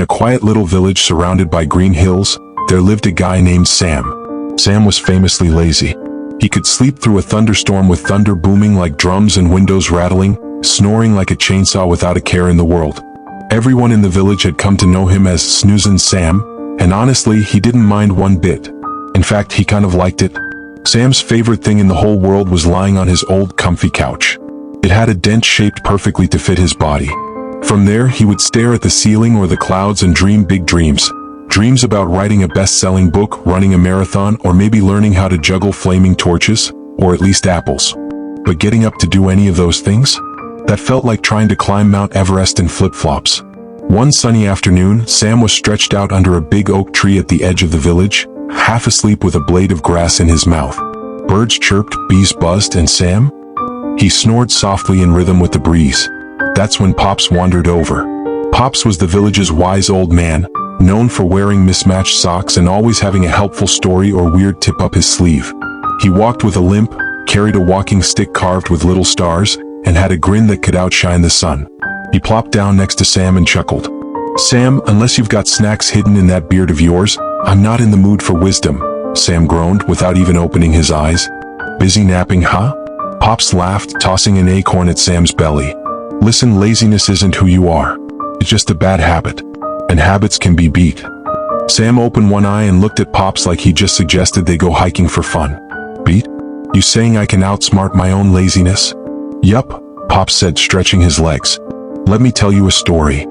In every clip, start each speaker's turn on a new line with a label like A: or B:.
A: a quiet little village surrounded by green hills, there lived a guy named Sam. Sam was famously lazy. He could sleep through a thunderstorm with thunder booming like drums and windows rattling, snoring like a chainsaw without a care in the world. Everyone in the village had come to know him as Snoozin Sam, and honestly, he didn't mind one bit. In fact, he kind of liked it. Sam's favorite thing in the whole world was lying on his old comfy couch. It had a dent shaped perfectly to fit his body. From there, he would stare at the ceiling or the clouds and dream big dreams. Dreams about writing a best-selling book, running a marathon, or maybe learning how to juggle flaming torches, or at least apples. But getting up to do any of those things? That felt like trying to climb Mount Everest in flip-flops. One sunny afternoon, Sam was stretched out under a big oak tree at the edge of the village, half asleep with a blade of grass in his mouth. Birds chirped, bees buzzed, and Sam? He snored softly in rhythm with the breeze. That's when Pops wandered over. Pops was the village's wise old man, known for wearing mismatched socks and always having a helpful story or weird tip up his sleeve. He walked with a limp, carried a walking stick carved with little stars, and had a grin that could outshine the sun. He plopped down next to Sam and chuckled. "Sam, unless you've got snacks hidden in that beard of yours, I'm not in the mood for wisdom," Sam groaned without even opening his eyes. "Busy napping, huh?" Pops laughed, tossing an acorn at Sam's belly. "Listen, laziness isn't who you are. It's just a bad habit. And habits can be beat." Sam opened one eye and looked at Pops like he just suggested they go hiking for fun. "Beat? You saying I can outsmart my own laziness?" "Yup," Pops said, stretching his legs. "Let me tell you a story."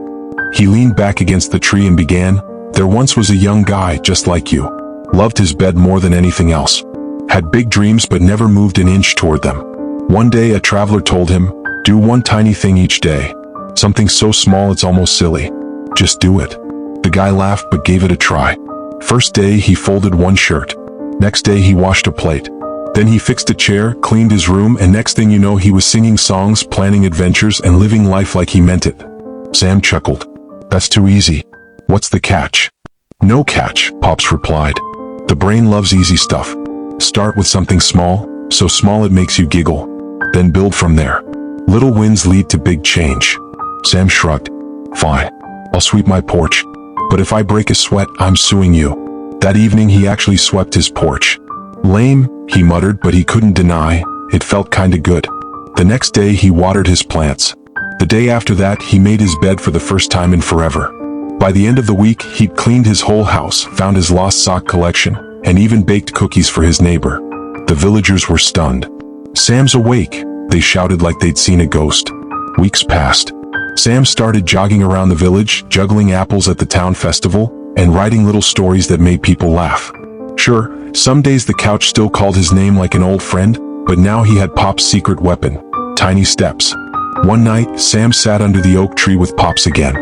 A: He leaned back against the tree and began, "There once was a young guy just like you. Loved his bed more than anything else. Had big dreams but never moved an inch toward them. One day a traveler told him, do one tiny thing each day. Something so small it's almost silly. Just do it." The guy laughed but gave it a try. First day he folded one shirt. Next day he washed a plate. Then he fixed a chair, cleaned his room, and next thing you know he was singing songs, planning adventures, and living life like he meant it. Sam chuckled. "That's too easy. What's the catch?" "No catch," Pops replied. "The brain loves easy stuff. Start with something small, so small it makes you giggle. Then build from there. Little wins lead to big change." Sam shrugged. "Fine. I'll sweep my porch. But if I break a sweat, I'm suing you." That evening he actually swept his porch. "Lame," he muttered, but he couldn't deny, it felt kinda good. The next day he watered his plants. The day after that he made his bed for the first time in forever. By the end of the week he'd cleaned his whole house, found his lost sock collection, and even baked cookies for his neighbor. The villagers were stunned. "Sam's awake," they shouted like they'd seen a ghost. Weeks passed. Sam started jogging around the village, juggling apples at the town festival, and writing little stories that made people laugh. Sure, some days the couch still called his name like an old friend, but now he had Pop's secret weapon, tiny steps. One night, Sam sat under the oak tree with Pops again.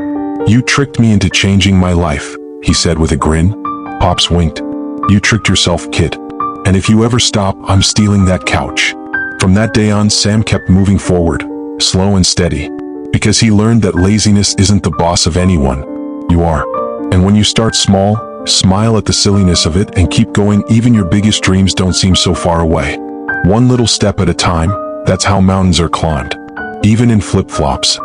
A: "You tricked me into changing my life," he said with a grin. Pops winked. "You tricked yourself, kid. And if you ever stop, I'm stealing that couch." From that day on, Sam kept moving forward, slow and steady, because he learned that laziness isn't the boss of anyone. You are. And when you start small, smile at the silliness of it and keep going, even your biggest dreams don't seem so far away. One little step at a time, that's how mountains are climbed. Even in flip-flops.